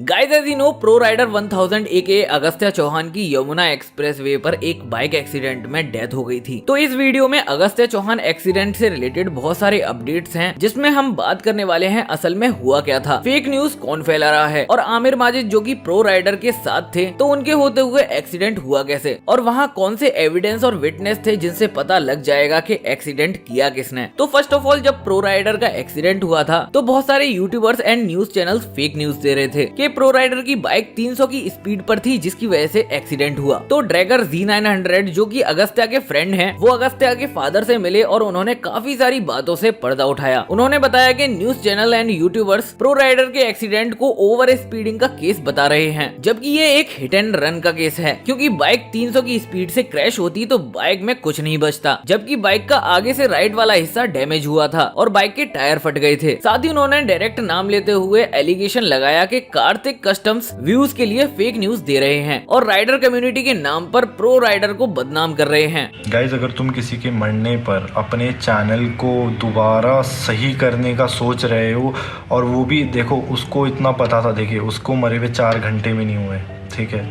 Guys as you know, pro rider 1000 aka Agastya Chauhan की Yamuna expressway पर एक बाइक एक्सीडेंट में डेथ हो गई थी। तो इस वीडियो में अगस्त्या चौहान एक्सीडेंट से रिलेटेड बहुत सारे अपडेट्स हैं, जिसमें हम बात करने वाले हैं असल में हुआ क्या था, फेक न्यूज कौन फैला रहा है, और आमिर माजिद जो कि प्रो राइडर के साथ थे तो उनके होते हुए एक्सीडेंट हुआ कैसे, और वहाँ कौन से एविडेंस और विटनेस थे जिनसे पता लग जाएगा कि एक्सीडेंट किया किसने। तो फर्स्ट ऑफ ऑल, जब प्रो राइडर का एक्सीडेंट हुआ था तो बहुत सारे YouTubers and news channels fake news दे रहे थे कि प्रो राइडर की बाइक 300 की स्पीड पर थी जिसकी वजह से एक्सीडेंट हुआ। तो ड्रैगर Z900 जो कि अगस्त्या के फ्रेंड हैं, वो अगस्त्या के फादर से मिले और उन्होंने काफी सारी बातों से पर्दा उठाया। उन्होंने बताया कि news channel and YouTubers pro rider के एक्सीडेंट को ओवर स्पीडिंग का केस बता रहे हैं, जबकि ये एक हिट एंड रन का केस है, क्योंकि बाइक 300 की स्पीड से क्रैश होती तो बाइक में कुछ नहीं बचता, जबकि बाइक का आगे से राइट वाला हिस्सा डैमेज हुआ था और बाइक के टायर फट गए थे। साथ ही उन्होंने डायरेक्ट नाम लेते हुए एलिगेशन लगाया कि कार्तिक कस्टम्स व्यूज के लिए फेक न्यूज दे रहे हैं और राइडर कम्युनिटी के नाम पर प्रो राइडर को बदनाम कर रहे हैं। गाइज, अगर तुम किसी के मरने पर अपने चैनल को दोबारा सही करने का सोच रहे हो, और वो भी देखो, उसको इतना पता था, देखिए उसको मरे हुए 4 घंटे में नहीं हुए, ठीक है।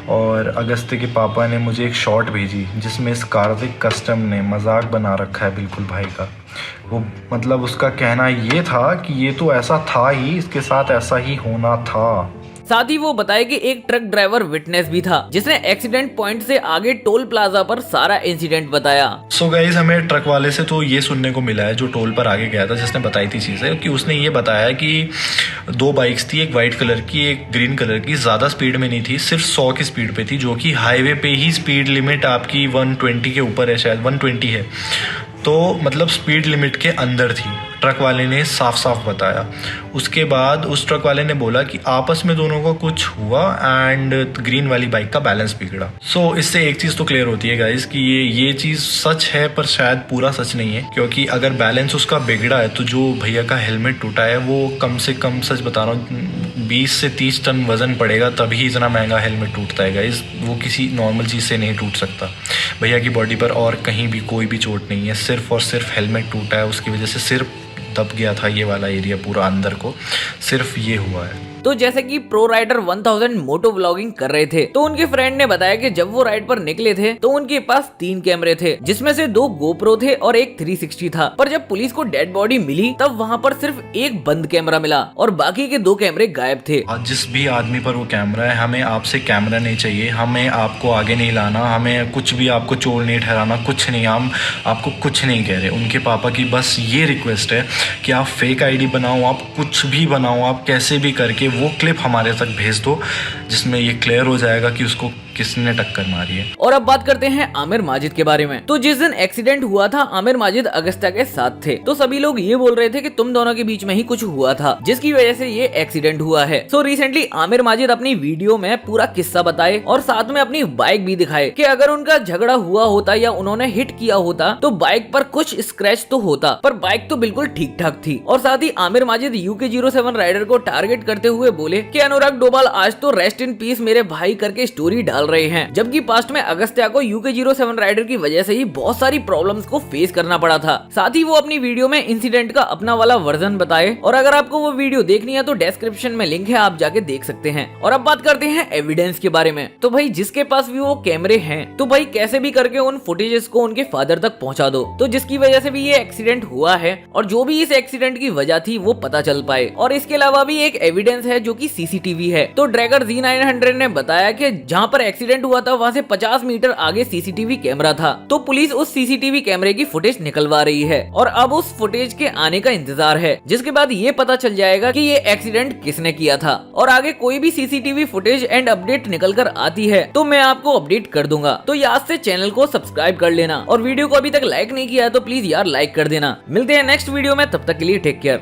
और अगस्त्य के पापा ने मुझे एक शॉट भेजी जिसमें इस कार्तिक कस्टम ने मजाक बना रखा है बिल्कुल भाई का। वो मतलब उसका कहना ये था कि ये तो ऐसा था ही, इसके साथ ऐसा ही होना था। साथ ही वो बताए कि एक ट्रक ड्राइवर विटनेस भी था जिसने एक्सीडेंट पॉइंट से आगे टोल प्लाजा पर सारा इंसिडेंट बताया। सो गाइस, हमें ट्रक वाले से तो ये सुनने को मिला है, जो टोल पर आगे गया था, जिसने बताई थी चीज़ें, कि उसने ये बताया कि 2 बाइक्स थी, एक वाइट कलर की एक ग्रीन कलर की, ज़्यादा स्पीड में नहीं थी, सिर्फ 100 की स्पीड पे थी, जो कि हाईवे पे ही स्पीड लिमिट आपकी 120 के ऊपर है, शायद 120 है, तो मतलब स्पीड लिमिट के अंदर थी। ट्रक वाले ने साफ साफ बताया। उसके बाद उस ट्रक वाले ने बोला कि आपस में दोनों को कुछ हुआ एंड ग्रीन वाली बाइक का बैलेंस बिगड़ा। सो इससे एक चीज़ तो क्लियर होती है गाइस कि ये चीज़ सच है, पर शायद पूरा सच नहीं है, क्योंकि अगर बैलेंस उसका बिगड़ा है तो जो भैया का हेलमेट टूटा है वो कम से कम, सच बता रहा हूँ, 20 से 30 टन वजन पड़ेगा तभी इतना महंगा हेलमेट टूटता है गाइस। वो किसी नॉर्मल चीज़ से नहीं टूट सकता। भैया की बॉडी पर और कहीं भी कोई भी चोट नहीं है, सिर्फ और सिर्फ हेलमेट टूटा है, उसकी वजह से सिर्फ दब गया था ये वाला एरिया पूरा अंदर को, सिर्फ ये हुआ है। तो जैसे कि प्रो राइडर 1000 मोटो व्लॉगिंग कर रहे थे तो उनके फ्रेंड ने बताया कि जब वो राइड पर निकले थे तो उनके पास 3 कैमरे थे, जिसमें से 2 गोप्रो थे और एक 360 था। पर जब पुलिस को डेड बॉडी मिली तब वहाँ पर सिर्फ एक बंद कैमरा मिला और बाकी के 2 कैमरे गायब थे। जिस भी आदमी पर वो कैमरा है, हमें आपसे कैमरा नहीं चाहिए, हमें आपको आगे नहीं लाना, हमें कुछ भी आपको चोर नहीं ठहराना, कुछ नहीं, हम आपको कुछ नहीं कह रहे। उनके पापा की बस ये रिक्वेस्ट है कि आप फेक आईडी बनाओ, आप कुछ भी बनाओ, आप कैसे भी करके वो क्लिप हमारे तक भेज दो, जिसमें ये क्लियर हो जाएगा कि उसको किसने टक्कर मारी है। और अब बात करते हैं आमिर माजिद के बारे में। तो जिस दिन एक्सीडेंट हुआ था आमिर माजिद अगस्त्या के साथ थे, तो सभी लोग ये बोल रहे थे कि तुम दोनों के बीच में ही कुछ हुआ था जिसकी वजह से ये एक्सीडेंट हुआ है। सो रिसेंटली आमिर माजिद अपनी वीडियो में पूरा किस्सा बताए और साथ में अपनी बाइक भी दिखाए कि अगर उनका झगड़ा हुआ होता या उन्होंने हिट किया होता तो बाइक पर कुछ स्क्रैच तो होता, पर बाइक तो बिल्कुल ठीक ठाक थी। और साथ ही आमिर माजिद UK07 राइडर को टारगेट करते हुए बोले कि अनुराग डोभाल आज तो रेस्ट इन पीस मेरे भाई करके स्टोरी डाल रहे हैं, जबकि पास्ट में अगस्त्या को UK07 राइडर की वजह से ही बहुत सारी प्रॉब्लम्स को फेस करना पड़ा था। साथ ही वो अपनी वीडियो में इंसिडेंट का अपना वाला वर्जन बताए, और अगर आपको वो वीडियो देखनी है तो डिस्क्रिप्शन में लिंक है, आप जाके देख सकते हैं। और अब बात करते हैं एविडेंस के बारे में। तो भाई जिसके पास भी वो कैमरे हैं तो भाई कैसे भी करके उन फुटेजेस को उनके फादर तक पहुंचा दो, तो जिसकी वजह से भी ये एक्सीडेंट हुआ है और जो भी इस एक्सीडेंट की वजह थी वो पता चल पाए। और इसके अलावा भी एक एविडेंस है जो कि CCTV है। तो ड्रैगर Z900 ने बताया कि जहां पर एक्सीडेंट हुआ था वहां से 50 मीटर आगे CCTV कैमरा था, तो पुलिस उस CCTV कैमरे की फुटेज निकलवा रही है और अब उस फुटेज के आने का इंतजार है, जिसके बाद ये पता चल जाएगा कि ये एक्सीडेंट किसने किया था। और आगे कोई भी CCTV फुटेज एंड अपडेट निकल कर आती है तो मैं आपको अपडेट कर दूंगा। तो याद से चैनल को सब्सक्राइब कर लेना, और वीडियो को अभी तक लाइक नहीं किया है तो प्लीज यार लाइक कर देना। मिलते हैं नेक्स्ट वीडियो में, तब तक के लिए टेक केयर।